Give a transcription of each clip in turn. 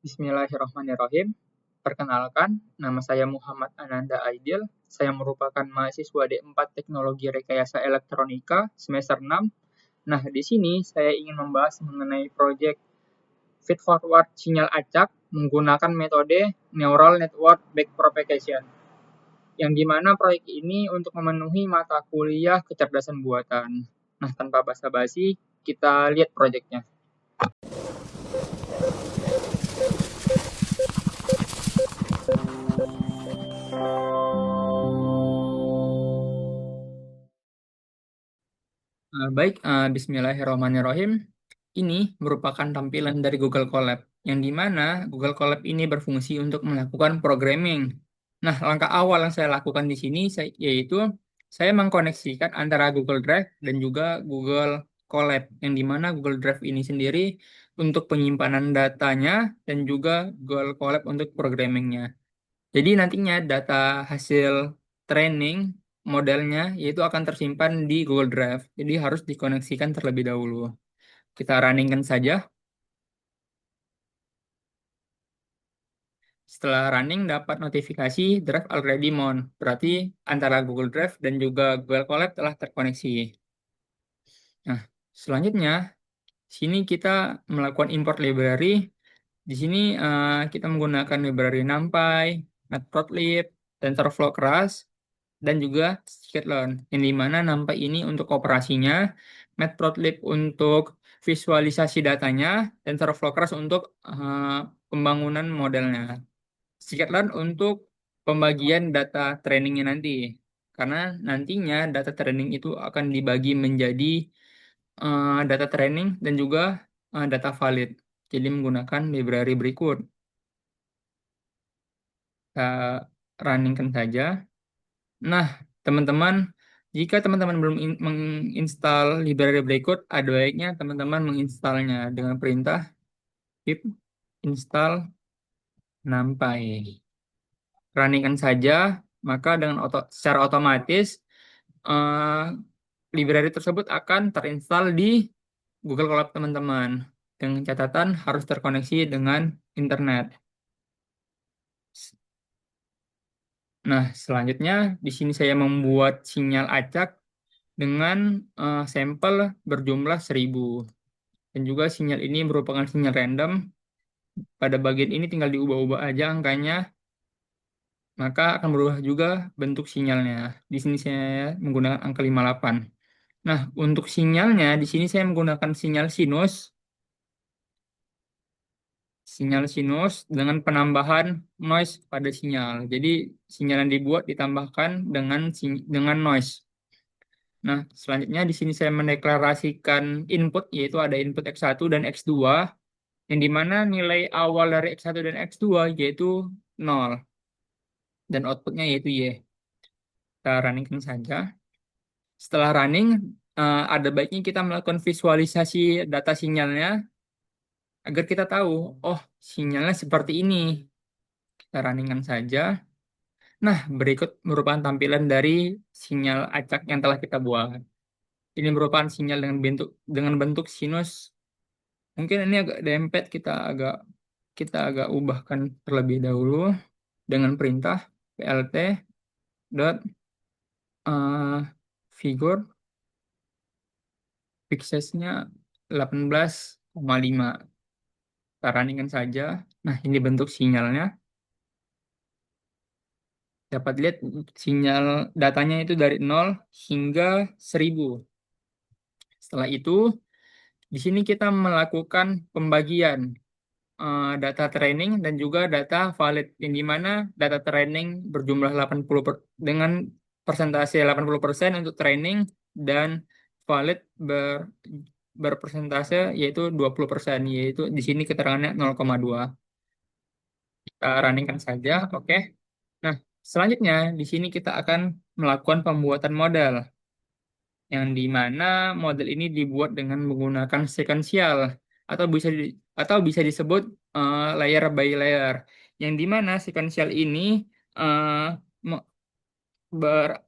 Bismillahirrahmanirrahim. Perkenalkan, nama saya Muhammad Ananda Aidil. Saya merupakan mahasiswa D4 Teknologi Rekayasa Elektronika semester 6. Nah, di sini saya ingin membahas mengenai proyek feed-forward sinyal acak menggunakan metode Neural Network Backpropagation, yang dimana proyek ini untuk memenuhi mata kuliah kecerdasan buatan. Nah, tanpa basa-basi, kita lihat proyeknya. Bismillahirrahmanirrahim. Ini merupakan tampilan dari Google Colab, yang dimana Google Colab ini berfungsi untuk melakukan programming. Nah, langkah awal yang saya lakukan di sini yaitu saya mengkoneksikan antara Google Drive dan juga Google Colab, yang dimana Google Drive ini sendiri untuk penyimpanan datanya dan juga Google Colab untuk programmingnya. Jadi nantinya data hasil training modelnya yaitu akan tersimpan di Google Drive. Jadi harus dikoneksikan terlebih dahulu. Kita runningkan saja. Setelah running dapat notifikasi Drive already mount. Berarti antara Google Drive dan juga Google Colab telah terkoneksi. Nah, selanjutnya sini kita melakukan import library. Di sini kita menggunakan library NumPy, Matplotlib, TensorFlow Keras, dan juga scikit-learn, yang dimana NumPy ini untuk operasinya, Matplotlib untuk visualisasi datanya, dan TensorFlow Keras untuk pembangunan modelnya. Scikit-learn untuk pembagian data trainingnya nanti, karena nantinya data training itu akan dibagi menjadi data training dan juga data valid. Jadi menggunakan library berikut. Kita runningkan saja. Nah, teman-teman, jika teman-teman belum menginstal library berikut, ada baiknya teman-teman menginstalnya dengan perintah pip install numpy. Runningkan saja, maka dengan secara otomatis library tersebut akan terinstall di Google Colab teman-teman. Dengan catatan harus terkoneksi dengan internet. Nah, selanjutnya di sini saya membuat sinyal acak dengan sampel berjumlah 1000. Dan juga sinyal ini merupakan sinyal random. Pada bagian ini tinggal diubah-ubah aja angkanya, maka akan berubah juga bentuk sinyalnya. Di sini saya menggunakan angka 58. Nah, untuk sinyalnya di sini saya menggunakan sinyal sinus dengan penambahan noise pada sinyal. Jadi sinyal yang dibuat ditambahkan dengan noise. Nah, selanjutnya di sini saya mendeklarasikan input, yaitu ada input X1 dan X2, yang dimana nilai awal dari X1 dan X2 yaitu 0, dan outputnya yaitu Y. Kita runningkan saja. Setelah running, ada baiknya kita melakukan visualisasi data sinyalnya, agar kita tahu, oh sinyalnya seperti ini. Kita runningkan saja. Nah, berikut merupakan tampilan dari sinyal acak yang telah kita buat. Ini merupakan sinyal dengan bentuk sinus. Mungkin ini agak dempet, kita agak ubahkan terlebih dahulu dengan perintah plt dot figure pixelsnya 18,5. Kita runningkan saja. Nah, ini bentuk sinyalnya. Dapat lihat sinyal datanya itu dari 0 hingga 1000. Setelah itu, di sini kita melakukan pembagian data training dan juga data valid, yang dimana data training berjumlah dengan persentase 80% untuk training, dan valid berpersentase yaitu 20%, yaitu di sini keterangannya 0,2. Kita runningkan saja, oke. Nah, selanjutnya di sini kita akan melakukan pembuatan model, yang dimana model ini dibuat dengan menggunakan sequential atau bisa disebut layer by layer, yang dimana sequential ini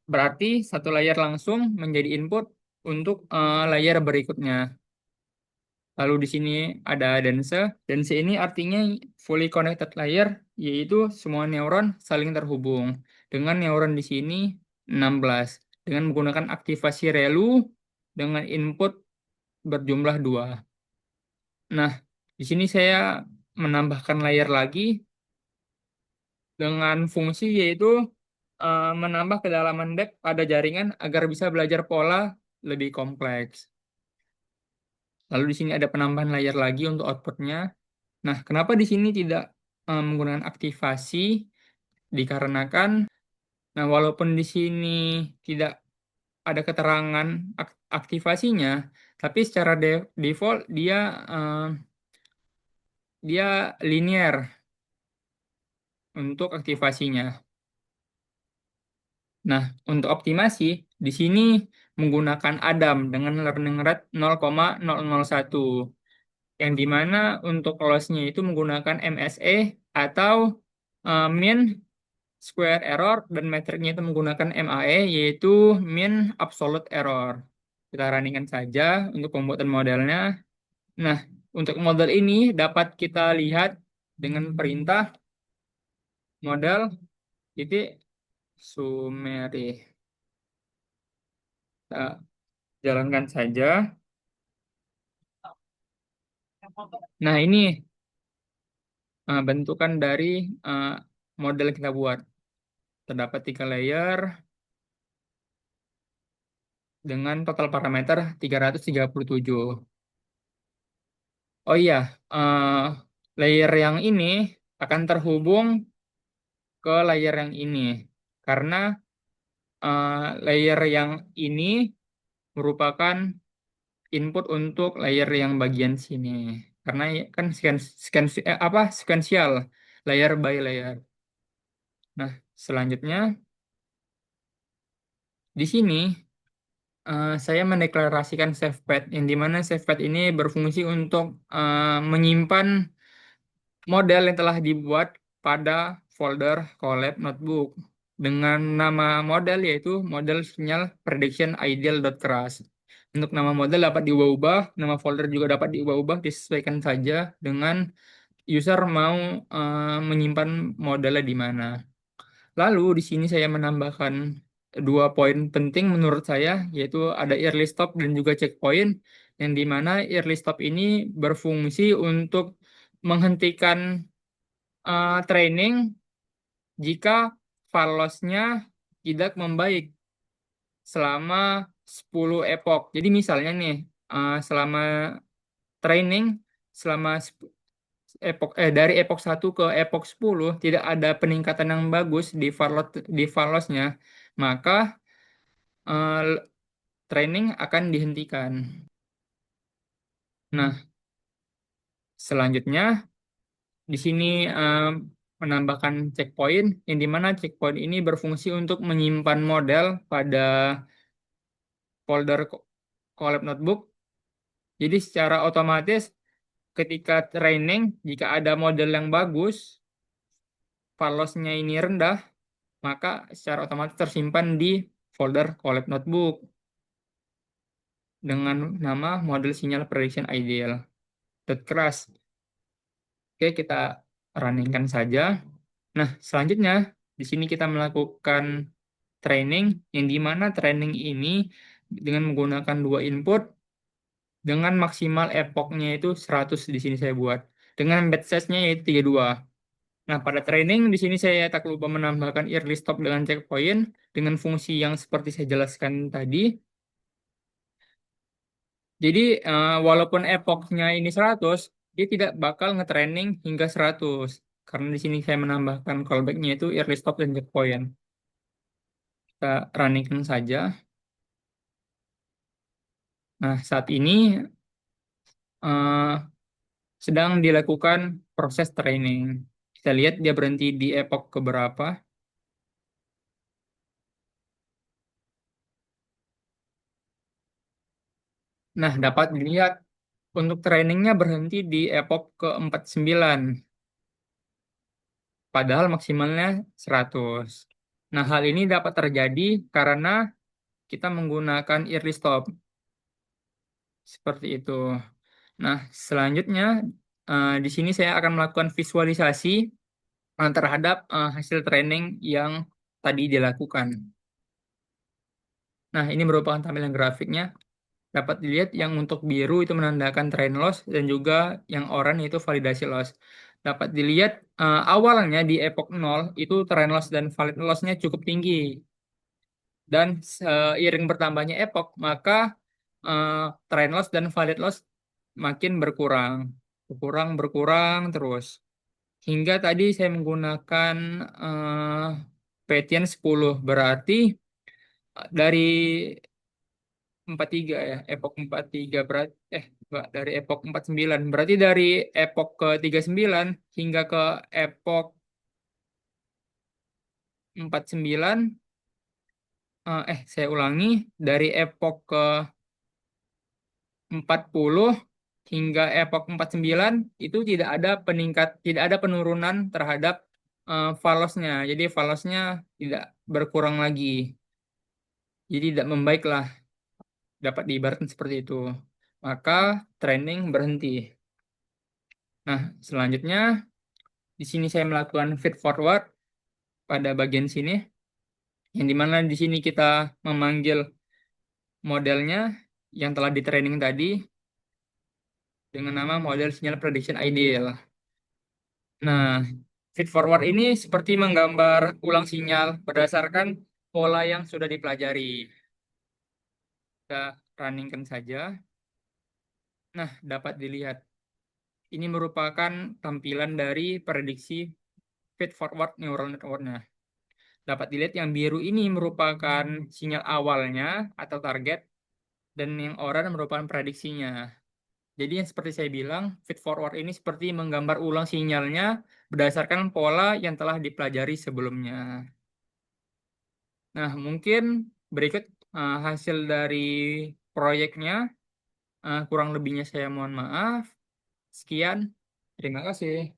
berarti satu layer langsung menjadi input untuk layer berikutnya. Lalu di sini ada dense. Dense ini artinya fully connected layer, yaitu semua neuron saling terhubung. Dengan neuron di sini 16, dengan menggunakan aktivasi relu dengan input berjumlah 2. Nah, di sini saya menambahkan layer lagi dengan fungsi yaitu menambah kedalaman depth pada jaringan agar bisa belajar pola lebih kompleks. Lalu di sini ada penambahan layer lagi untuk outputnya. Nah, kenapa di sini tidak menggunakan aktivasi? Dikarenakan, nah walaupun di sini tidak ada keterangan aktivasinya, tapi secara default dia linear untuk aktivasinya. Nah, untuk optimasi di sini menggunakan Adam dengan learning rate 0,001, yang dimana untuk loss-nya itu menggunakan MSE atau mean square error, dan metriknya itu menggunakan MAE, yaitu mean absolute error. Kita running saja untuk pembuatan modelnya. Nah, untuk model ini dapat kita lihat dengan perintah model titik summary. Kita jalankan saja. Nah, ini bentukan dari uh, model yang kita buat. Terdapat 3 layer dengan total parameter 337. Oh iya, uh, layer yang ini akan terhubung ke layer yang ini. Karena layer yang ini merupakan input untuk layer yang bagian sini. Karena kan sequential, layer by layer. Nah, selanjutnya di sini saya mendeklarasikan SafePath, yang dimana SafePath ini berfungsi untuk menyimpan model yang telah dibuat pada folder Colab Notebook dengan nama model yaitu model sinyal prediction ideal.crash. Untuk nama model dapat diubah-ubah, nama folder juga dapat diubah-ubah, disesuaikan saja dengan user mau menyimpan modelnya di mana. Lalu di sini saya menambahkan 2 poin penting menurut saya, yaitu ada early stop dan juga checkpoint, yang dimana early stop ini berfungsi untuk menghentikan training jika file loss-nya tidak membaik selama 10 epoch. Jadi misalnya nih, selama training, selama dari epoch 1 ke epoch 10 tidak ada peningkatan yang bagus di file loss-nya, maka eh, training akan dihentikan. Nah, selanjutnya di sini menambahkan checkpoint, yang dimana checkpoint ini berfungsi untuk menyimpan model pada folder Colab Notebook. Jadi secara otomatis ketika training, jika ada model yang bagus, file loss-nya ini rendah, maka secara otomatis tersimpan di folder Colab Notebook dengan nama model sinyal prediction ideal. .crash. Oke, kita runningkan saja. Nah, selanjutnya di sini kita melakukan training, yang dimana training ini dengan menggunakan 2 input dengan maksimal epochnya itu 100, di sini saya buat. Dengan batch size-nya yaitu 32. Nah, pada training di sini saya tak lupa menambahkan early stop dengan checkpoint dengan fungsi yang seperti saya jelaskan tadi. Jadi, walaupun epochnya ini 100, dia tidak bakal nge-training hingga 100. Karena di sini saya menambahkan callback-nya itu early stop dan checkpoint. Kita runningkan saja. Nah, saat ini eh, sedang dilakukan proses training. Kita lihat dia berhenti di epoch keberapa. Nah, dapat dilihat untuk trainingnya berhenti di epoch ke-49, padahal maksimalnya 100. Nah, hal ini dapat terjadi karena kita menggunakan early stop. Seperti itu. Nah, selanjutnya Di sini saya akan melakukan visualisasi terhadap hasil training yang tadi dilakukan. Nah, ini merupakan tampilan grafiknya. Dapat dilihat yang untuk biru itu menandakan train loss dan juga yang oranye itu validasi loss. Dapat dilihat awalnya di epoch 0 itu train loss dan valid loss-nya cukup tinggi. Dan seiring bertambahnya epoch, maka eh, train loss dan valid loss makin berkurang. Berkurang terus. Hingga tadi saya menggunakan Petian 10. Berarti dari 43 ya, epoch 43 berarti enggak, dari epoch 49. Berarti dari epoch ke 39 hingga ke epoch 49 saya ulangi, dari epoch ke 40 hingga epoch 49 itu tidak ada penurunan terhadap falosnya. Jadi falosnya tidak berkurang lagi. Jadi tidak membaik lah, dapat diibaratkan seperti itu. Maka trending berhenti. Nah, selanjutnya di sini saya melakukan feed forward pada bagian sini, yang dimana di sini kita memanggil modelnya yang telah di training tadi dengan nama model sinyal prediction ideal. Nah, feed forward ini seperti menggambar ulang sinyal berdasarkan pola yang sudah dipelajari. Kita runningkan saja. Nah, dapat dilihat. Ini merupakan tampilan dari prediksi feed forward neural network-nya. Dapat dilihat yang biru ini merupakan sinyal awalnya atau target, dan yang oranye merupakan prediksinya. Jadi yang seperti saya bilang, feed forward ini seperti menggambar ulang sinyalnya berdasarkan pola yang telah dipelajari sebelumnya. Nah, mungkin berikut hasil dari proyeknya. Kurang lebihnya saya mohon maaf. Sekian, terima kasih.